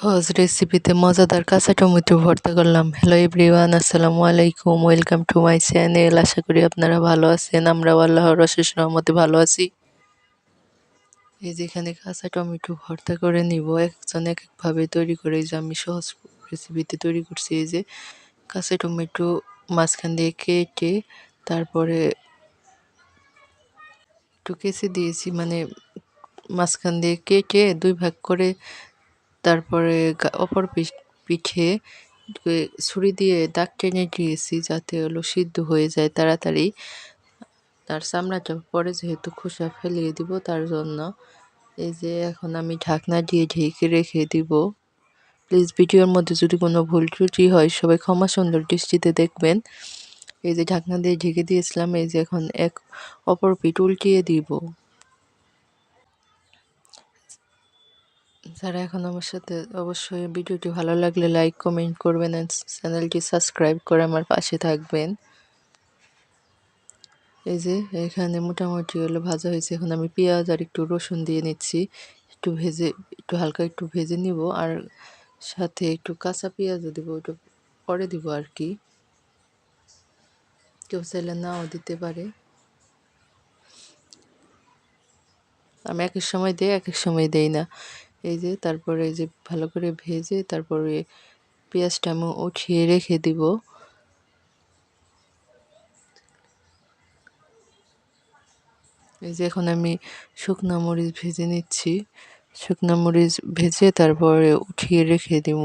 সহজ রেসিপিতে মজাদার কাঁচা টমেটো ভর্তা করলাম। হ্যালো এভরিওয়ান, আসসালামু আলাইকুম, ওয়েলকাম টু মাই চ্যানেল। আশা করি আপনারা ভালো আছেন। আমরাও আল্লাহর অশেষ রহমতে ভালো আছি। এই যে এখানে কাঁচা টমেটো ভর্তা করে নিব। একজন এক একভাবে তৈরি করে, এই যে আমি সহজ রেসিপিতে তৈরি করছি। এই যে কাঁচা টমেটো মাঝখান দিয়ে কেটে তারপরে একটু কেচে দিয়েছি, মানে মাঝখান দিয়ে কেটে 2 ভাগ করে, তারপরে অপর পিঠে ছুরি দিয়ে দাগ টেনে দিয়েছি যাতে হলো সিদ্ধ হয়ে যায় তাড়াতাড়ি। তার চামড়াটা পরে যেহেতু খোসা ফেলিয়ে দিব তার জন্য। এই যে এখন আমি ঢাকনা দিয়ে ঢেকে রেখে দিব। প্লিজ ভিডিওর মধ্যে যদি কোনো ভুল ত্রুটি হয় সবাই ক্ষমা সুন্দর দৃষ্টিতে দেখবেন। এই যে ঢাকনা দিয়ে ঢেকে দিয়েছিলাম। এই যে এখন অপর পিঠ উল্টিয়ে দিব। যারা এখন আমার সাথে, অবশ্যই ভিডিওটি ভালো লাগলে লাইক কমেন্ট করবেন অ্যান্ড চ্যানেলটি সাবস্ক্রাইব করে আমার পাশে থাকবেন। এই যে এখানে মোটামুটি হলো ভাজা হয়েছে। এখন আমি পেঁয়াজ আর একটু রসুন দিয়ে নিচ্ছি, একটু হালকা একটু ভেজে নিব। আর সাথে একটু কাঁচা পেঁয়াজও দিব, ওটা পরে দিব আর কি, কেউ চাইলে নাও দিতে পারে। আমি এক এক সময় দিই, এক এক সময় দেই না। এই যে তারপরে এই যে ভালো করে ভেজে তারপরে পেঁয়াজটা আমি উঠিয়ে রেখে দিব। এই যে এখন আমি শুকনো মরিচ ভেজে নিচ্ছি। শুকনো মরিচ ভেজে তারপরে উঠিয়ে রেখে দিব।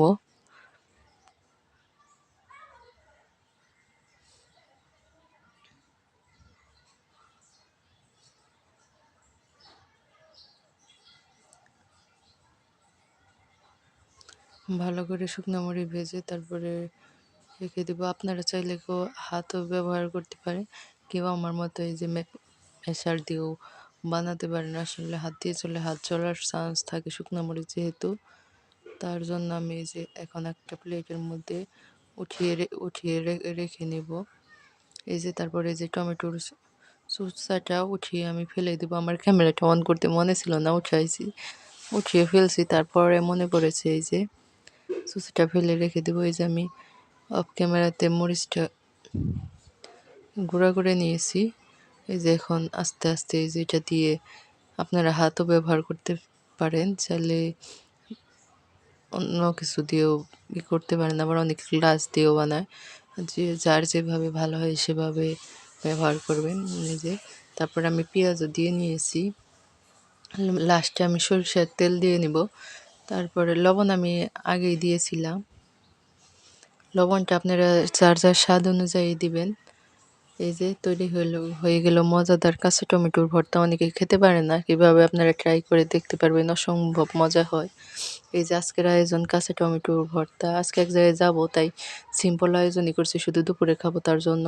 ভালো করে শুকনো মরিচ ভেজে তারপরে রেখে দেবো। আপনারা চাইলে কেউ হাতও ব্যবহার করতে পারে, কেউ আমার মতো এই যে ম্যাশার দিয়েও বানাতে পারেন। আসলে হাত দিয়ে চলে, হাত চলার চান্স থাকে শুকনো মরিচ যেহেতু। তার জন্য আমি এই যে এখন একটা প্লেটের মধ্যে উঠিয়ে রেখে নেব। এই যে তারপরে এই যে টমেটোর সুসাটা উঠিয়ে আমি ফেলে দেবো। আমার ক্যামেরাটা অন করতে মনে ছিল না, উঠিয়ে ফেলছি। তারপরে মনে পড়েছে, এই যে সুসাটা ফেলে রেখে দেবো। এই যে আমি অফ ক্যামেরাতে মরিচটা গুঁড়া করে নিয়েছি। এই যে এখন আস্তে আস্তে এই যে এটা দিয়ে আপনারা হাতও ব্যবহার করতে পারেন, চাইলে অন্য কিছু দিয়েও করতে পারেন, আবার অনেক গ্লাস দিয়েও বানায়। যে যার যেভাবে ভালো হয় সেভাবে ব্যবহার করবেন। এই যে তারপরে আমি পেঁয়াজও দিয়ে নিয়েছি। লাস্টে আমি সরিষার তেল দিয়ে নিব। তারপরে লবণ আমি আগেই দিয়েছিলাম। লবণটা আপনারা যার যার স্বাদ অনুযায়ী দিবেন। এই যে তৈরি হয়ে গেল মজাদার কাঁচা টমেটোর ভর্তা। অনেকে খেতে পারে না, কীভাবে আপনারা ট্রাই করে দেখতে পারবেন, অসম্ভব মজা হয়। এই যে আজকের আয়োজন কাঁচা টমেটোর ভর্তা। আজকে এক জায়গায় যাবো, তাই সিম্পল আয়োজনই করছি, শুধু দুপুরে খাবো তার জন্য।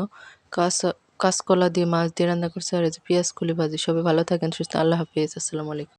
কাঁচকলা দিয়ে মাছ দিয়ে রান্না করছি, আর এই যে পেঁয়াজ কলি ভাজি। সবাই ভালো থাকেন, সুস্থ, আল্লাহ হাফিজ, আসসালামু আলাইকুম।